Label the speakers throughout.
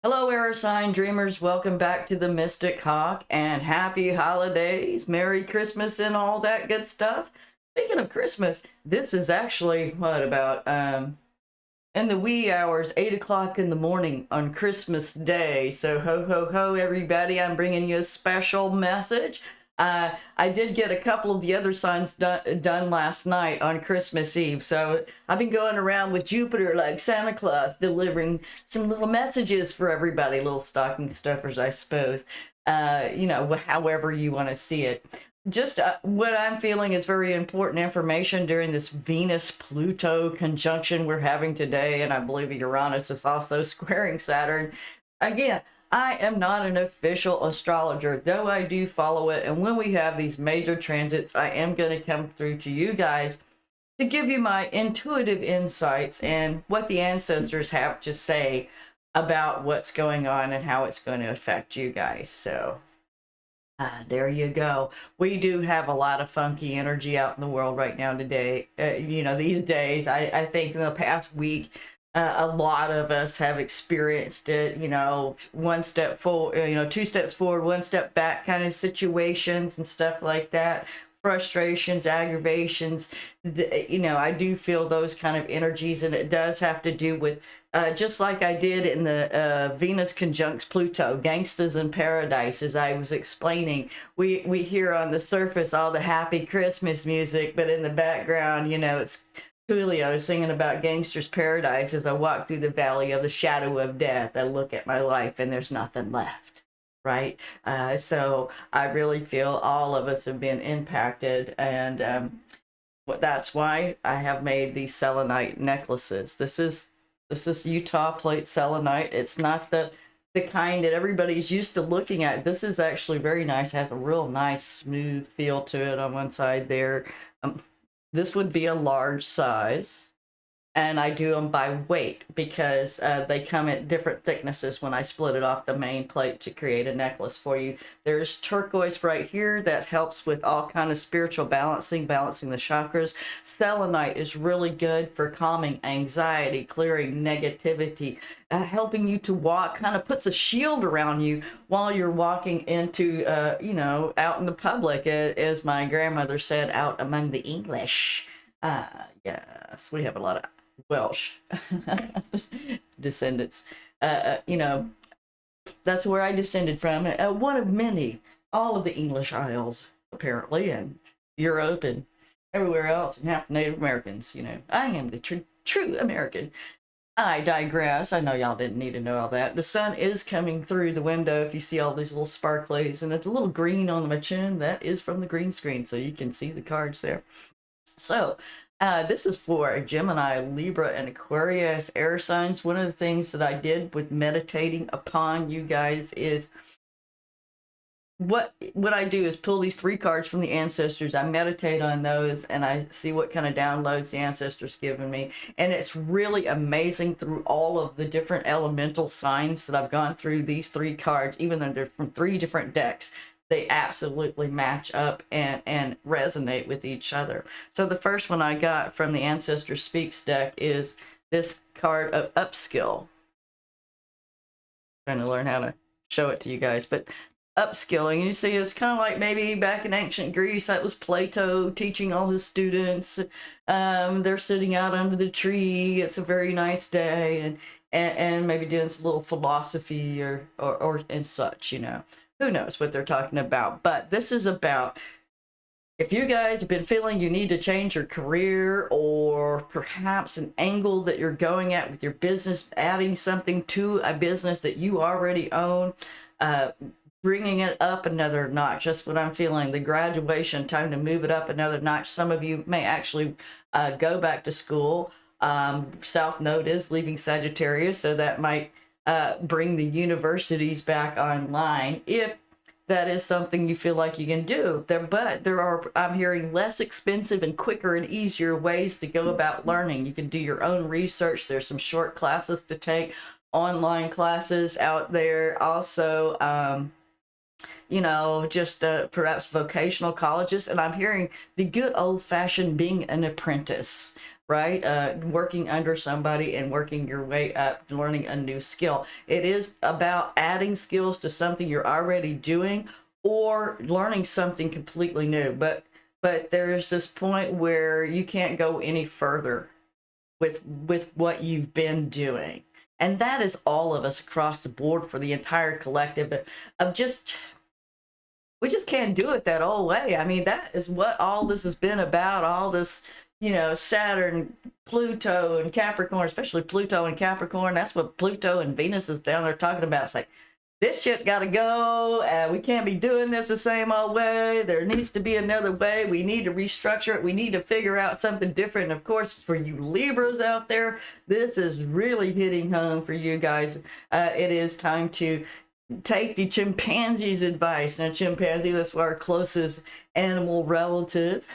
Speaker 1: Hello, air sign dreamers. Welcome back to the Mystic Hawk and happy holidays, Merry Christmas, and all that good stuff. Speaking of Christmas, this is actually what about in the wee hours, 8 o'clock in the morning on Christmas Day. So ho ho ho, everybody! I'm bringing you a special message. I did get a couple of the other signs done last night on Christmas Eve. So I've been going around with Jupiter like Santa Claus, delivering some little messages for everybody, little stocking stuffers, I suppose. However you want to see it. Just what I'm feeling is very important information during this Venus-Pluto conjunction we're having today. And I believe Uranus is also squaring Saturn. Again, I am not an official astrologer, though I do follow it. And when we have these major transits, I am going to come through to you guys to give you my intuitive insights and what the ancestors have to say about what's going on and how it's going to affect you guys. So there you go. We do have a lot of funky energy out in the world right now today. These days, I think in the past week, a lot of us have experienced it, one step forward, two steps forward, one step back kind of situations and stuff like that. Frustrations, aggravations, I do feel those kind of energies, and it does have to do with, just like I did in the Venus conjuncts Pluto, Gangsters in Paradise, as I was explaining. We hear on the surface all the happy Christmas music, but in the background, it's Coolio singing about Gangster's Paradise as I walk through the valley of the shadow of death. I look at my life and there's nothing left, right? So I really feel all of us have been impacted, and that's why I have made these selenite necklaces. This is Utah plate selenite. It's not the kind that everybody's used to looking at. This is actually very nice. It has a real nice smooth feel to it on one side there. This would be a large size, and I do them by weight because they come at different thicknesses when I split it off the main plate to create a necklace for you. There's turquoise right here that helps with all kind of spiritual balancing the chakras. Selenite is really good for calming anxiety, clearing negativity, helping you to walk, kind of puts a shield around you while you're walking into, out in the public, as my grandmother said, out among the English. Yes, we have a lot of Welsh descendants. That's where I descended from. One of many, all of the English Isles, apparently, and Europe and everywhere else, and half the Native Americans. I am the true American. I digress. I know y'all didn't need to know all that. The sun is coming through the window. If you see all these little sparklies, and it's a little green on my chin, that is from the green screen, so you can see the cards there. So this is for Gemini, Libra, and Aquarius air signs. One of the things that I did with meditating upon you guys is what I do is pull these 3 cards from the ancestors. I meditate on those and I see what kind of downloads the ancestors given me, and it's really amazing through all of the different elemental signs that I've gone through. These 3 cards, even though they're from 3 different decks, they absolutely match up and resonate with each other. So the first one I got from the Ancestor Speaks deck is this card of upskill. Trying to learn how to show it to you guys, but upskilling, you see, it's kind of like maybe back in ancient Greece, that was Plato teaching all his students. They're sitting out under the tree. It's a very nice day, and maybe doing some little philosophy or and such, Who knows what they're talking about? But this is about, if you guys have been feeling you need to change your career, or perhaps an angle that you're going at with your business, adding something to a business that you already own, bringing it up another notch. That's what I'm feeling. The graduation, time to move it up another notch. Some of you may actually go back to school. South Node is leaving Sagittarius, so that might bring the universities back online, if that is something you feel like you can do. But there are, I'm hearing, less expensive and quicker and easier ways to go about learning. You can do your own research. There's some short classes to take, online classes out there. Also, just perhaps vocational colleges. And I'm hearing the good old-fashioned being an apprentice. right? Working under somebody and working your way up, learning a new skill. It is about adding skills to something you're already doing or learning something completely new. But there's this point where you can't go any further with what you've been doing. And that is all of us across the board for the entire collective of just, we just can't do it that old way. I mean, that is what all this has been about. All this, you know, Saturn, Pluto, and Capricorn, especially Pluto and Capricorn. That's what Pluto and Venus is down there talking about. It's like, this shit gotta go. We can't be doing this the same old way. There needs to be another way. We need to restructure it. We need to figure out something different. And of course, for you Libras out there, this is really hitting home for you guys. It is time to take the chimpanzee's advice. Now, chimpanzee, that's our closest animal relative.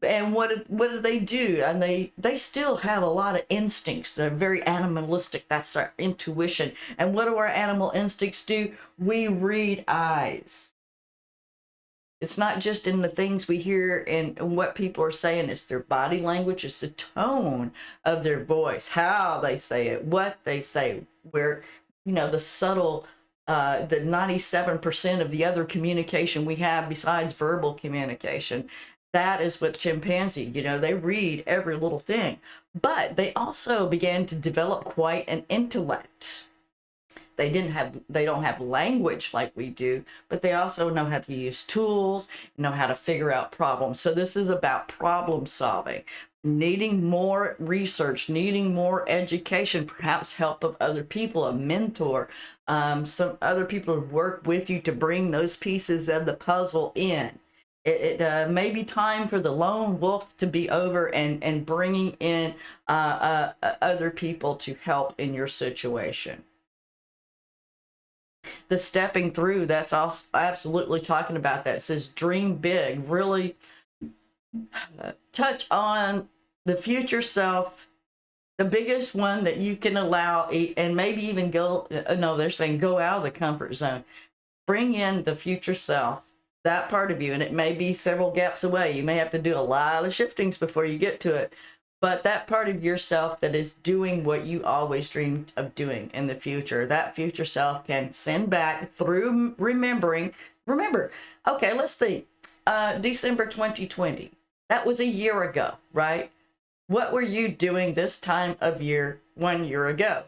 Speaker 1: And what do they do? And they still have a lot of instincts. They're very animalistic. That's our intuition. And what do our animal instincts do? We read eyes. It's not just in the things we hear and what people are saying. It's their body language. It's the tone of their voice, how they say it, what they say, where, you know, the subtle, the 97% of the other communication we have besides verbal communication. That is what chimpanzee, you know, they read every little thing. But they also began to develop quite an intellect. They don't have language like we do, but they also know how to use tools, know how to figure out problems. So this is about problem solving, needing more research, needing more education, perhaps help of other people, a mentor, some other people who work with you to bring those pieces of the puzzle in. It may be time for the lone wolf to be over and bringing in other people to help in your situation. The stepping through, that's also absolutely talking about that. It says dream big, really touch on the future self, the biggest one that you can allow, and maybe even go, no, they're saying go out of the comfort zone. Bring in the future self, that part of you, and it may be several gaps away. You may have to do a lot of shiftings before you get to it, but that part of yourself that is doing what you always dreamed of doing in the future, that future self can send back through remember, okay, let's think, December 2020, that was a year ago, right? What were you doing this time of year 1 year ago?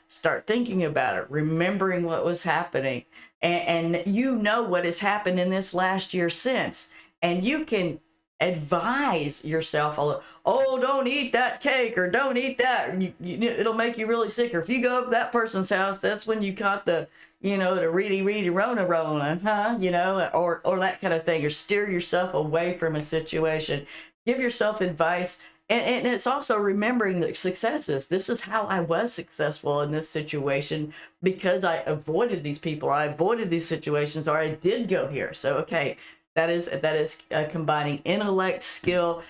Speaker 1: Start thinking about it, remembering what was happening. And you know what has happened in this last year since. And you can advise yourself, oh, don't eat that cake, or don't eat that. It'll make you really sick. Or if you go to that person's house, that's when you caught the, you know, the reedy rona, huh? You know, or that kind of thing. Or steer yourself away from a situation. Give yourself advice. And it's also remembering the successes. This is how I was successful in this situation because I avoided these people, or I avoided these situations, or I did go here. So, okay, that is combining intellect, skill,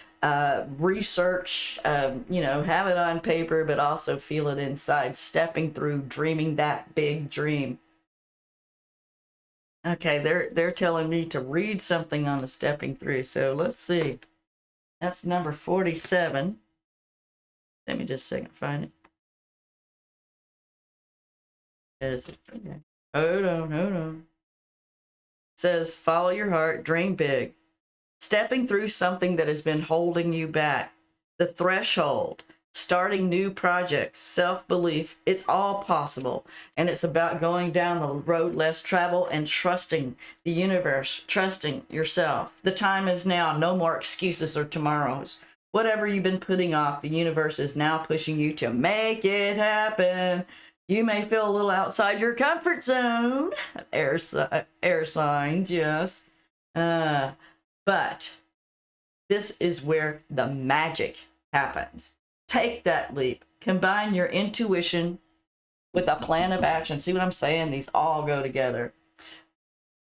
Speaker 1: research, you know, have it on paper, but also feel it inside, stepping through, dreaming that big dream. Okay, they're telling me to read something on the stepping through. So let's see. That's number 47. Let me just a second find it. Okay. Hold on. It says, follow your heart, dream big. Stepping through something that has been holding you back. The threshold, starting new projects, self-belief, it's all possible. And it's about going down the road less traveled and trusting the universe, trusting yourself. The time is now. No more excuses or tomorrows. Whatever you've been putting off, the universe is now pushing you to make it happen. You may feel a little outside your comfort zone. Air signs, yes. But this is where the magic happens. Take that leap. Combine your intuition with a plan of action. See what I'm saying? These all go together.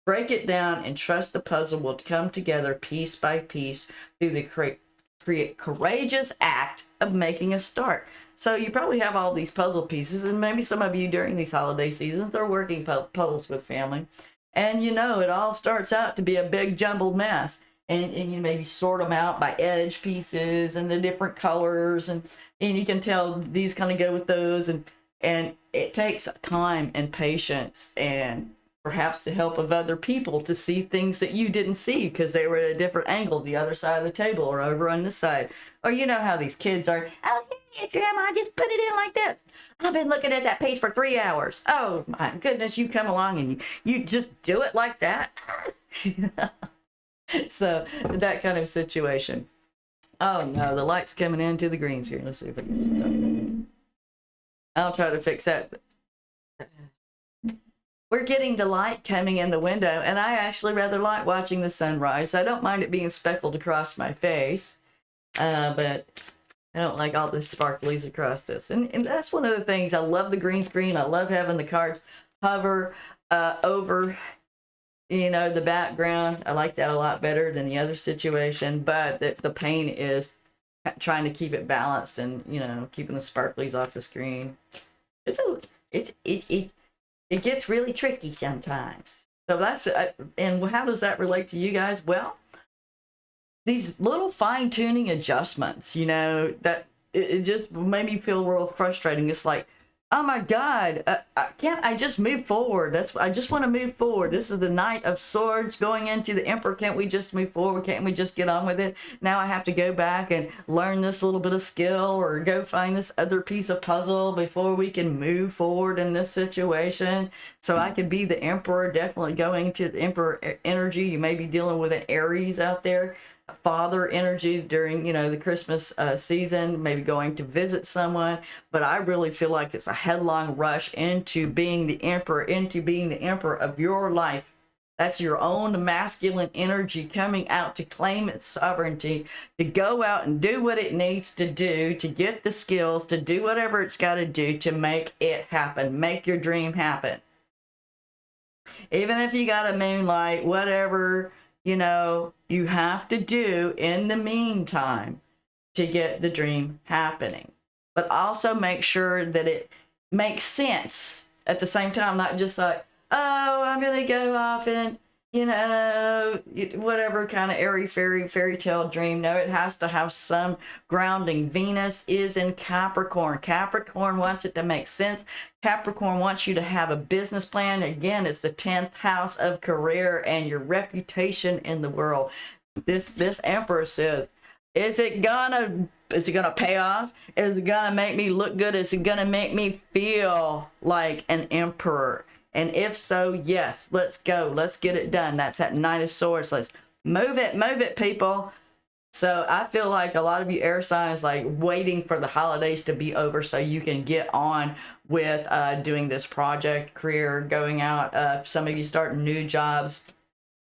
Speaker 1: Break it down and trust the puzzle will come together piece by piece through the courageous act of making a start. So you probably have all these puzzle pieces, and maybe some of you during these holiday seasons are working puzzles with family. And you know, it all starts out to be a big jumbled mess. and you maybe sort them out by edge pieces and the different colors, and you can tell these kind of go with those, and it takes time and patience and perhaps the help of other people to see things that you didn't see because they were at a different angle, the other side of the table or over on this side. Or you know how these kids are, oh, yeah, Grandma, just put it in like this. I've been looking at that piece for 3 hours. Oh, my goodness, you come along and you just do it like that. So that kind of situation. Oh, no, the light's coming into the green screen. Let's see if I can stop. I'll try to fix that. We're getting the light coming in the window, and I actually rather like watching the sunrise. I don't mind it being speckled across my face, but I don't like all the sparklies across this. And that's one of the things. I love the green screen. I love having the cards hover over, you know, the background. I like that a lot better than the other situation, but the pain is trying to keep it balanced and, you know, keeping the sparklies off the screen. It gets really tricky sometimes. So that's, and how does that relate to you guys? Well, these little fine-tuning adjustments, you know, that it just made me feel real frustrating. It's like, oh my God, can't I just move forward? I just want to move forward. This is the Knight of Swords going into the Emperor. Can't we just move forward? Can't we just get on with it? Now I have to go back and learn this little bit of skill or go find this other piece of puzzle before we can move forward in this situation. So I could be the Emperor, definitely going to the Emperor energy. You may be dealing with an Aries out there. Father energy during, you know, the Christmas season, maybe going to visit someone, but I really feel like it's a headlong rush into being the emperor of your life. That's your own masculine energy coming out to claim its sovereignty, to go out and do what it needs to do, to get the skills, to do whatever it's got to do to make it happen, make your dream happen. Even if you got a moonlight, whatever, you know, you have to do in the meantime to get the dream happening. But also make sure that it makes sense at the same time, not just like, oh, I'm going to go off and, you know, whatever kind of airy fairy tale dream. No, it has to have some grounding. Venus is in Capricorn. Capricorn wants it to make sense. Capricorn wants you to have a business plan. Again, it's the 10th house of career and your reputation in the world. This Emperor says, is it gonna pay off? Is it gonna make me look good? Is it gonna make me feel like an emperor? And if so, yes, let's go. Let's get it done. That's that Knight of Swords. Let's move it, people. So I feel like a lot of you air signs like waiting for the holidays to be over so you can get on with doing this project, career, going out. Some of you starting new jobs.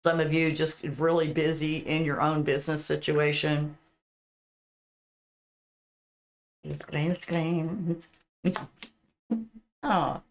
Speaker 1: Some of you just really busy in your own business situation. It's green. Oh.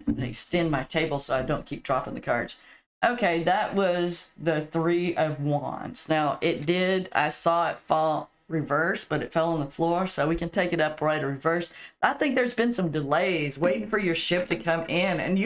Speaker 1: And extend my table so I don't keep dropping the cards. Okay, that was the Three of Wands. Now, I saw it fall reverse, but it fell on the floor, so we can take it upright or reverse. I think there's been some delays waiting for your ship to come in, and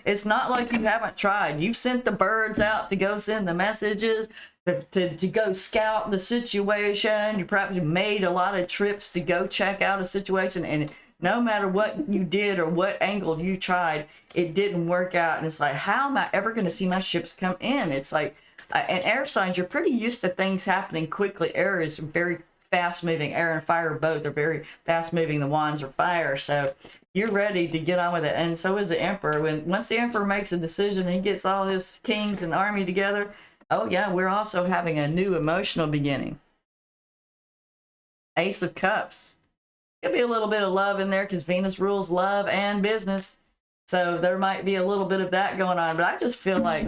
Speaker 1: it's not like you haven't tried. You've sent the birds out to go send the messages, to go scout the situation. You probably made a lot of trips to go check out a situation, and no matter what you did or what angle you tried, it didn't work out. And it's like, how am I ever going to see my ships come in? It's like, and air signs, you're pretty used to things happening quickly. Air is very fast moving. Air and fire both are very fast moving. The wands are fire. So you're ready to get on with it. And so is the Emperor. Once the Emperor makes a decision and he gets all his kings and army together, oh yeah, we're also having a new emotional beginning. Ace of Cups. Could be a little bit of love in there because Venus rules love and business. So there might be a little bit of that going on. But I just feel like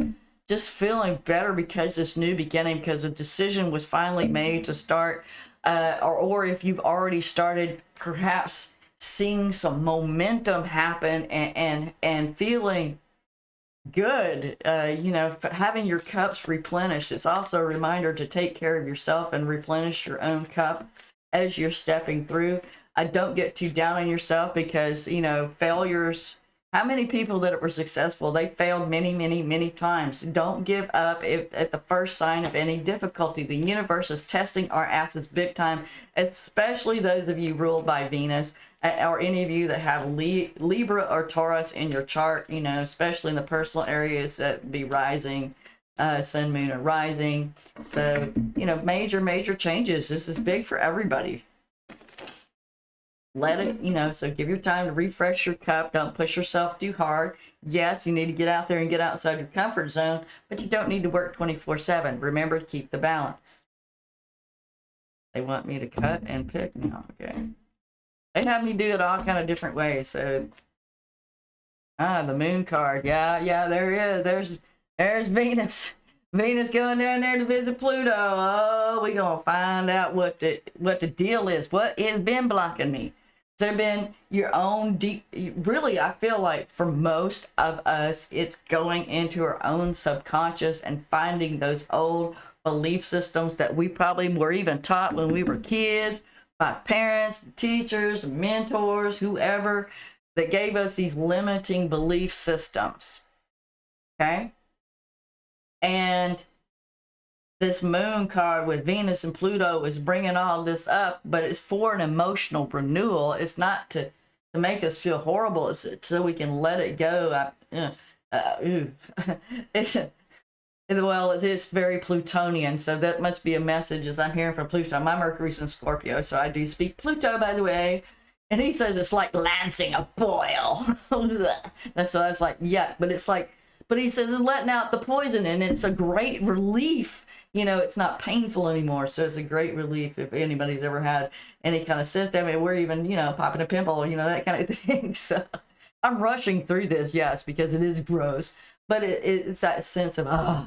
Speaker 1: feeling better because this new beginning, because a decision was finally made to start, or if you've already started, perhaps seeing some momentum happen and feeling good, having your cups replenished. It's also a reminder to take care of yourself and replenish your own cup as you're stepping through. Don't get too down on yourself because, failures How many people that were successful, they failed many, many, many times. Don't give up at the first sign of any difficulty. The universe is testing our asses big time, especially those of you ruled by Venus, or any of you that have Libra or Taurus in your chart, you know, especially in the personal areas that be rising, sun, moon, or rising. So, you know, major, major changes. This is big for everybody. Let it, you know, so give your time to refresh your cup. Don't push yourself too hard. Yes, you need to get out there and get outside your comfort zone, but you don't need to work 24/7. Remember, keep the balance. They want me to cut and pick now. Okay. They have me do it all kind of different ways. So, the moon card. Yeah, there is. There's Venus. Venus going down there to visit Pluto. Oh, we're going to find out what the deal is. What has been blocking me? There been your own deep, really, I feel like for most of us, it's going into our own subconscious and finding those old belief systems that we probably were even taught when we were kids by parents, teachers, mentors, whoever, that gave us these limiting belief systems. Okay? And this moon card with Venus and Pluto is bringing all this up, but it's for an emotional renewal. It's not to make us feel horrible. It's so we can let it go. It's very Plutonian, so that must be a message as I'm hearing from Pluto. My Mercury's in Scorpio, so I do speak Pluto, by the way. And he says it's like lancing a boil. So that's like, yuck. But he says it's letting out the poison, and it's a great relief. You know, it's not painful anymore, so it's a great relief if anybody's ever had any kind of cyst. I mean, we're even, you know, popping a pimple, you know, that kind of thing. So I'm rushing through this, yes, because it is gross. But it's that sense of,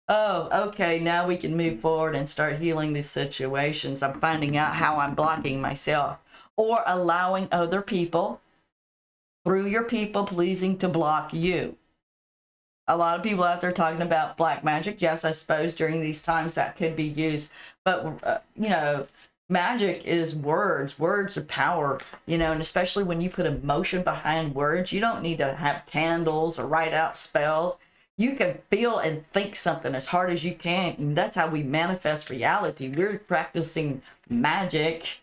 Speaker 1: okay, now we can move forward and start healing these situations. I'm finding out how I'm blocking myself or allowing other people, through your people pleasing, to block you. A lot of people out there talking about black magic. Yes, I suppose during these times that could be used. But, you know, magic is words. Words are power, you know, and especially when you put emotion behind words, you don't need to have candles or write out spells. You can feel and think something as hard as you can. And that's how we manifest reality. We're practicing magic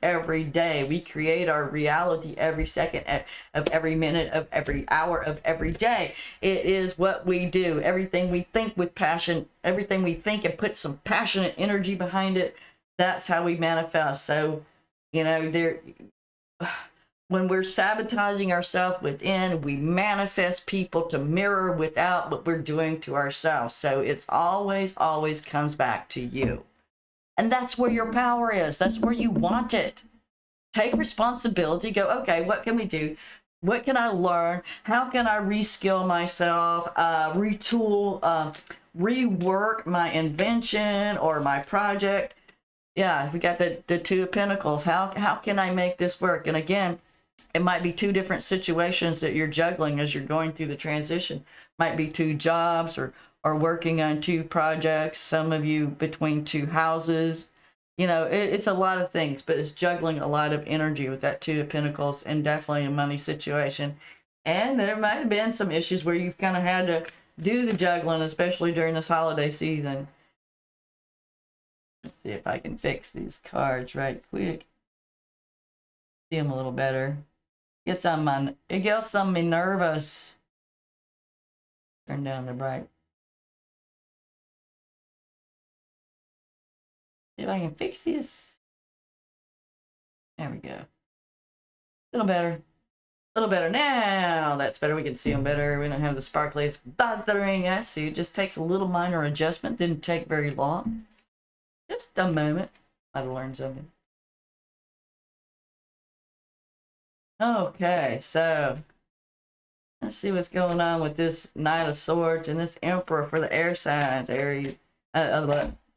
Speaker 1: every day. We create our reality every second of every minute of every hour of every day. It is what we do. Everything we think with passion, everything we think and put some passionate energy behind it, that's how we manifest. So, you know, when we're sabotaging ourselves within, we manifest people to mirror without what we're doing to ourselves. So it's always comes back to you. And that's where your power is. That's where you want it. Take responsibility. Go, okay, what can we do? What can I learn? How can I reskill myself, retool, rework my invention or my project? Yeah, we got the Two of Pentacles. How can I make this work? And again, it might be two different situations that you're juggling as you're going through the transition. Might be two jobs or working on two projects, some of you between two houses. You know, it's a lot of things, but it's juggling a lot of energy with that Two of Pentacles and definitely a money situation. And there might have been some issues where you've kind of had to do the juggling, especially during this holiday season. Let's see if I can fix these cards right quick. See them a little better. It gets on me nervous. Turn down the bright. See if I can fix this. There we go. A little better. A little better now. That's better. We can see them better. We don't have the sparklies bothering us. So it just takes a little minor adjustment. Didn't take very long. Just a moment. I'd learn something. Okay, so let's see what's going on with this Knight of Swords and this Emperor for the air signs. Aries,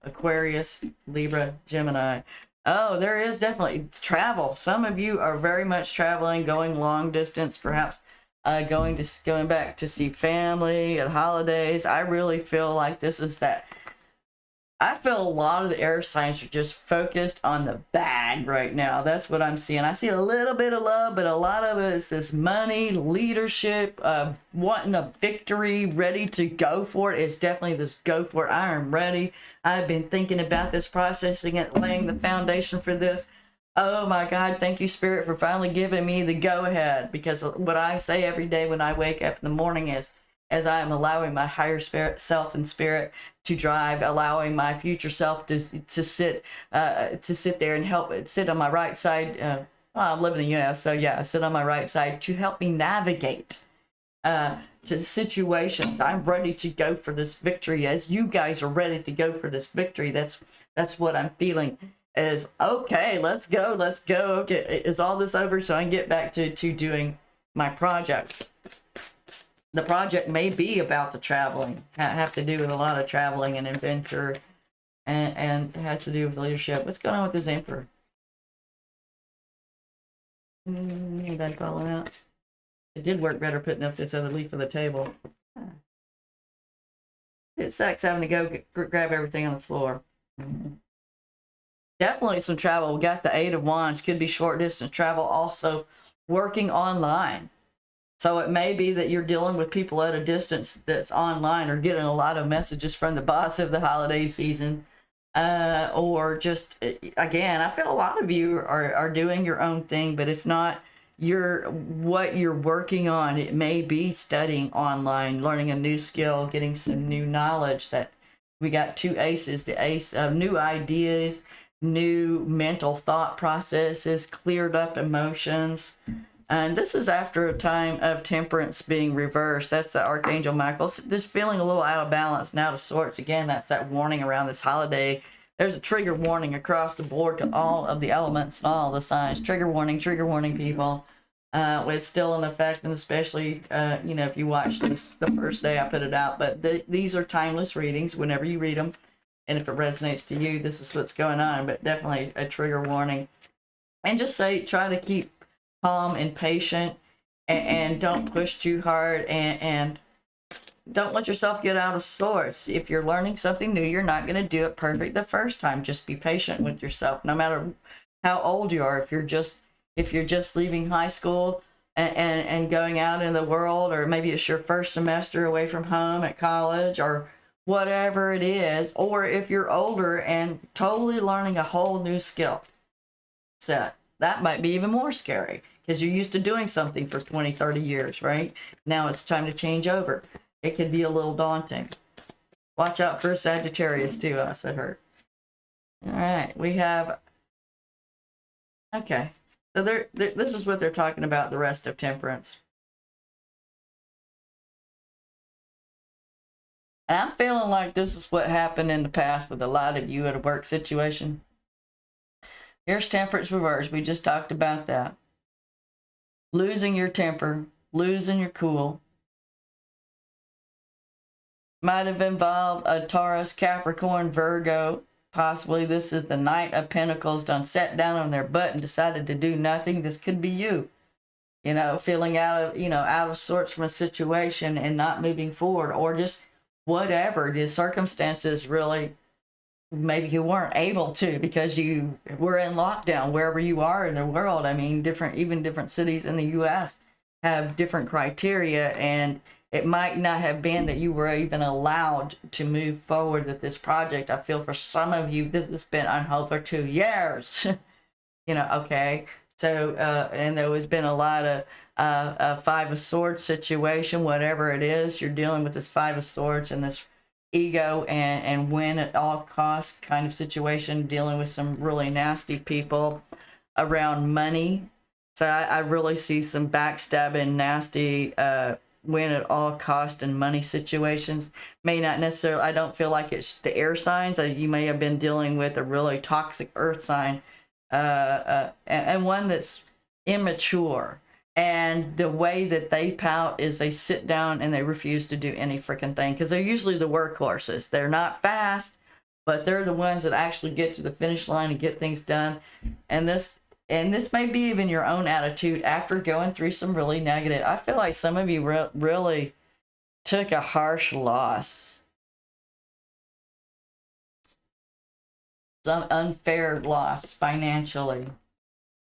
Speaker 1: Aquarius, Libra, Gemini. Oh, there is definitely travel. Some of you are very much traveling, going long distance, perhaps going back to see family at holidays. I really feel like this is that I feel a lot of the air signs are just focused on the bag right now. That's what I'm seeing. I see a little bit of love, but a lot of it is this money, leadership, wanting a victory, ready to go for it. It's definitely this go for it. I am ready. I've been thinking about this, processing it, laying the foundation for this. Oh my God, thank you, Spirit, for finally giving me the go ahead. Because what I say every day when I wake up in the morning is, as I am allowing my higher spirit, self and spirit to drive, allowing my future self to sit there and help sit on my right side. Well, I live in the U.S., so yeah, sit on my right side to help me navigate to situations. I'm ready to go for this victory, as you guys are ready to go for this victory. That's what I'm feeling. Is okay. Let's go. Let's go. Okay, is all this over so I can get back to doing my project? The project may be about the traveling, have to do with a lot of traveling and adventure, and it has to do with leadership. What's going on with this Emperor? Anybody follow out? It did work better putting up this other leaf of the table. It sucks having to go grab everything on the floor. Definitely some travel. We got the Eight of Wands. Could be short distance travel. Also working online. So it may be that you're dealing with people at a distance that's online, or getting a lot of messages from the boss of the holiday season. Or just, again, I feel a lot of you are doing your own thing, but if not, what you're working on, it may be studying online, learning a new skill, getting some new knowledge. That we got two aces, the ace of new ideas, new mental thought processes, cleared up emotions. And this is after a time of temperance being reversed. That's the Archangel Michael. This feeling a little out of balance and out of sorts. Again, that's that warning around this holiday. There's a trigger warning across the board to all of the elements and all the signs. Trigger warning, people. It's still in effect, and especially, if you watch this the first day I put it out. But these are timeless readings whenever you read them. And if it resonates to you, this is what's going on. But definitely a trigger warning. And just try to keep calm and patient, and don't push too hard, and don't let yourself get out of sorts. If you're learning something new, you're not going to do it perfect the first time. Just be patient with yourself, no matter how old you are. If you're just leaving high school and going out in the world, or maybe it's your first semester away from home at college, or whatever it is, or if you're older and totally learning a whole new skill set, that might be even more scary, because you're used to doing something for 20, 30 years, right? Now it's time to change over. It can be a little daunting. Watch out for Sagittarius too, us, I heard. All right, we have, okay. So this is what they're talking about, the rest of temperance. And I'm feeling like this is what happened in the past with a lot of you at a work situation. Here's temperance reverse. We just talked about that. Losing your temper, losing your cool. Might have involved a Taurus, Capricorn, Virgo. Possibly this is the Knight of Pentacles done sat down on their butt and decided to do nothing. This could be you. Feeling out of sorts from a situation and not moving forward, or just whatever. The circumstances really, maybe you weren't able to because you were in lockdown wherever you are in the world. I mean, different cities in the U.S. have different criteria, and it might not have been that you were even allowed to move forward with this project. I feel for some of you, this has been on hold for 2 years. Okay. So, and there has been a lot of a Five of Swords situation, whatever it is, you're dealing with this Five of Swords and this ego and win at all costs kind of situation, dealing with some really nasty people around money. So I really see some backstabbing, nasty, win at all cost and money situations. May not necessarily, I don't feel like it's the air signs. You may have been dealing with a really toxic earth sign, and one that's immature. And the way that they pout is they sit down and they refuse to do any freaking thing, because they're usually the workhorses. They're not fast, but they're the ones that actually get to the finish line and get things done. And this may be even your own attitude after going through some really negative. I feel like some of you really took a harsh loss. some unfair loss financially.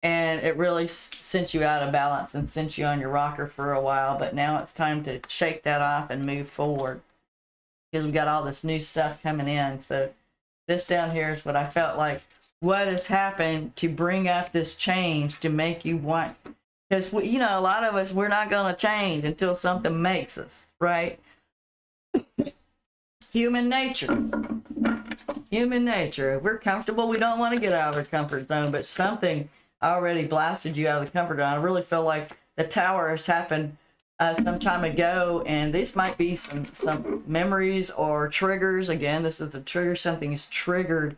Speaker 1: And it really sent you out of balance and sent you on your rocker for a while. But now it's time to shake that off and move forward, because we got all this new stuff coming in. So this down here is what I felt like, what has happened to bring up this change to make you want, because you know, a lot of us, we're not going to change until something makes us, right? Human nature. Human nature. If we're comfortable, we don't want to get out of our comfort zone, but something already blasted you out of the comfort zone. I really feel like the tower has happened some time ago, and this might be some memories or triggers. Again, this is a trigger. Something is triggered.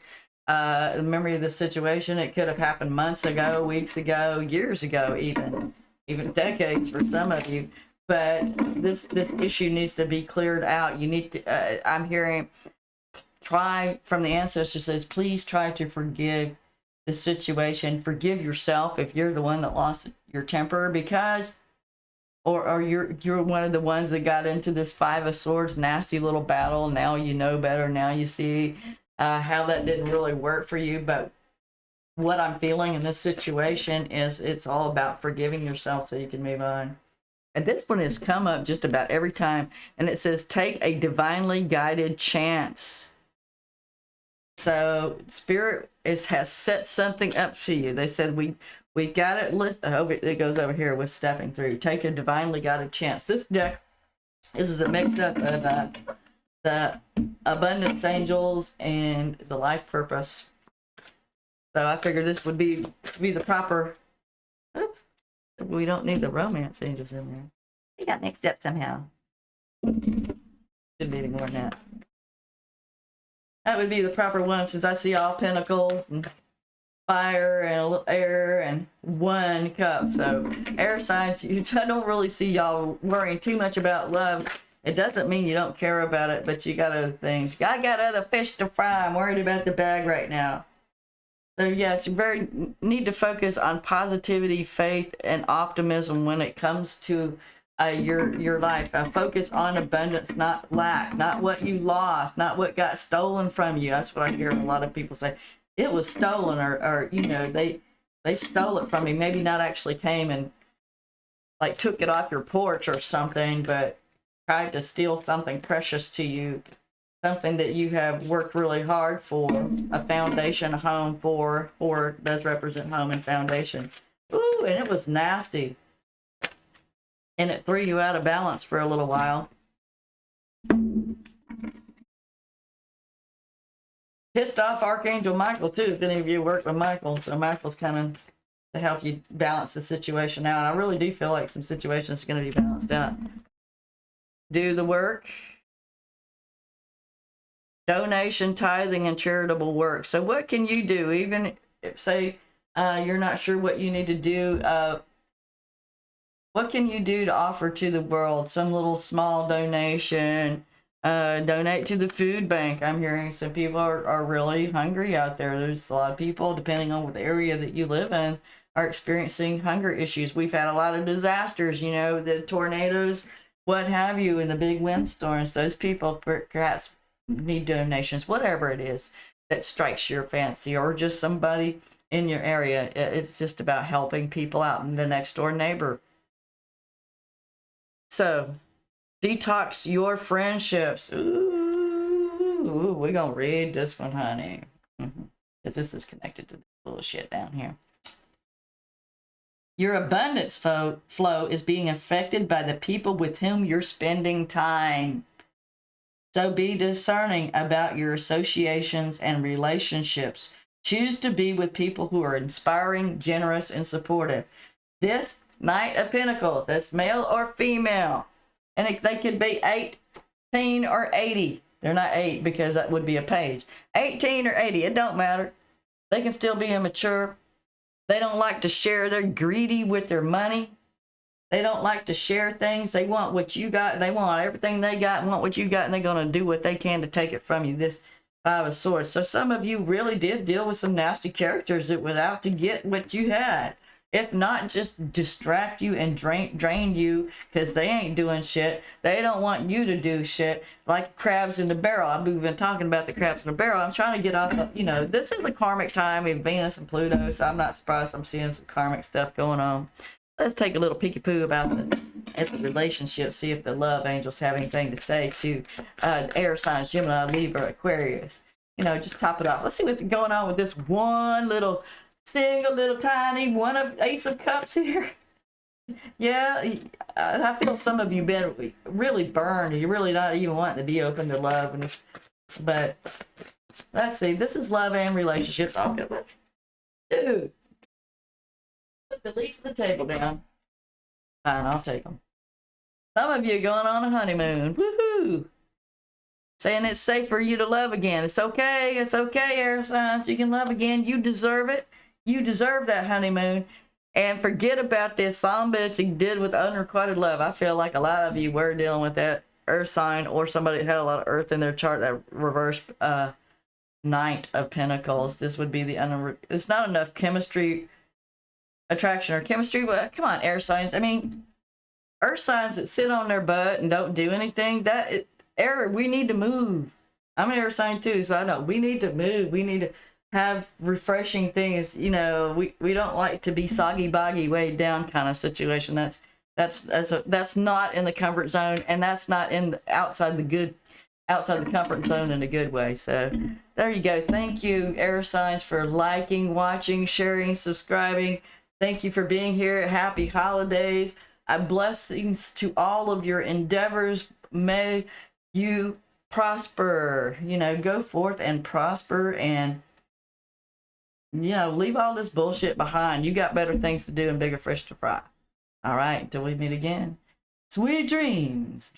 Speaker 1: The memory of the situation. It could have happened months ago, weeks ago, years ago, even decades for some of you. But this issue needs to be cleared out. You need to. I'm hearing, try from the ancestors says, please try to forgive the situation. Forgive yourself if you're the one that lost your temper, because, or you're one of the ones that got into this Five of Swords nasty little battle. Now you know better. Now you see how that didn't really work for you. But what I'm feeling in this situation is it's all about forgiving yourself so you can move on. And this one has come up just about every time. And it says, take a divinely guided chance. So Spirit has set something up for you. They said, we got it. It goes over here with stepping through. Take a divinely guided chance. This deck, this is a mix-up of the abundance angels and the life purpose. So I figured this would be the proper. Oops, we don't need the romance angels in there. They got mixed up somehow. Shouldn't be any more than that. That would be the proper one, since I see all pentacles and fire and a little air and one cup. So air signs, I don't really see y'all worrying too much about love. It doesn't mean you don't care about it, but you got other things. I got other fish to fry. I'm worried about the bag right now. So yes, you need to focus on positivity, faith, and optimism when it comes to your life. Focus on abundance, not lack, not what you lost, not what got stolen from you. That's what I hear a lot of people say. It was stolen, or you know, they stole it from me. Maybe not actually came and like took it off your porch or something, but tried to steal something precious to you, something that you have worked really hard for, a foundation, a home for, or does represent home and foundation. Ooh, and it was nasty. And it threw you out of balance for a little while. Pissed off Archangel Michael, too, if any of you work with Michael. So Michael's coming to help you balance the situation out. I really do feel like some situations are going to be balanced out. Do the work. Donation, tithing, and charitable work. So what can you do? Even if, say, you're not sure what you need to do, what can you do to offer to the world? Some little small donation. Donate to the food bank. I'm hearing some people are really hungry out there. There's a lot of people, depending on what area that you live in, are experiencing hunger issues. We've had a lot of disasters, you know, the tornadoes, what have you, and the big windstorms. Those people perhaps need donations, whatever it is that strikes your fancy, or just somebody in your area. It's just about helping people out, and the next door neighbor. So detox your friendships. Ooh, we're gonna read this one, honey, because this is connected to the bullshit down here. Your abundance flow is being affected by the people with whom you're spending time. So be discerning about your associations and relationships. Choose to be with people who are inspiring, generous, and supportive. This Knight of Pentacles, that's male or female. And they could be 18 or 80. They're not 8 because that would be a page. 18 or 80, it don't matter. They can still be immature. They don't like to share. They're greedy with their money. They don't like to share things. They want what you got. They want everything they got, want what you got, and they're going to do what they can to take it from you. This Five of Swords. So some of you really did deal with some nasty characters that were out to get what you had. If not, just distract you and drain you, because they ain't doing shit. They don't want you to do shit. Like crabs in the barrel. We've been talking about the crabs in the barrel. I'm trying to get off of, this is a karmic time with Venus and Pluto, so I'm not surprised I'm seeing some karmic stuff going on. Let's take a little peeky poo about the relationship, see if the love angels have anything to say to air signs, Gemini, Libra, Aquarius. Just top it off. Let's see what's going on with this one little single little tiny one of Ace of Cups here. Yeah, I feel some of you been really burned. You're really not even wanting to be open to love. But let's see. This is love and relationships. I'll go with. Dude, put the leaf of the table down. Fine, I'll take them. Some of you are going on a honeymoon. Woohoo! Saying it's safe for you to love again. It's okay. It's okay, air signs. You can love again. You deserve it. You deserve that honeymoon. And forget about this bitch you did with unrequited love. I feel like a lot of you were dealing with that earth sign, or somebody that had a lot of earth in their chart, that reverse Knight of Pentacles. This would be it's not enough chemistry, attraction, or chemistry. But come on, air signs. I mean, earth signs that sit on their butt and don't do anything, we need to move. I'm an air sign too, so I know we need to move. We need to have refreshing things. We don't like to be soggy boggy, weighed down kind of situation. That's not in the comfort zone, and that's not outside the comfort zone in a good way. So there you go. Thank you, air signs, for liking, watching, sharing, subscribing. Thank you for being here. Happy holidays. Blessings to all of your endeavors. May you prosper. Go forth and prosper, and leave all this bullshit behind. You got better things to do and bigger fish to fry. All right, until we meet again. Sweet dreams.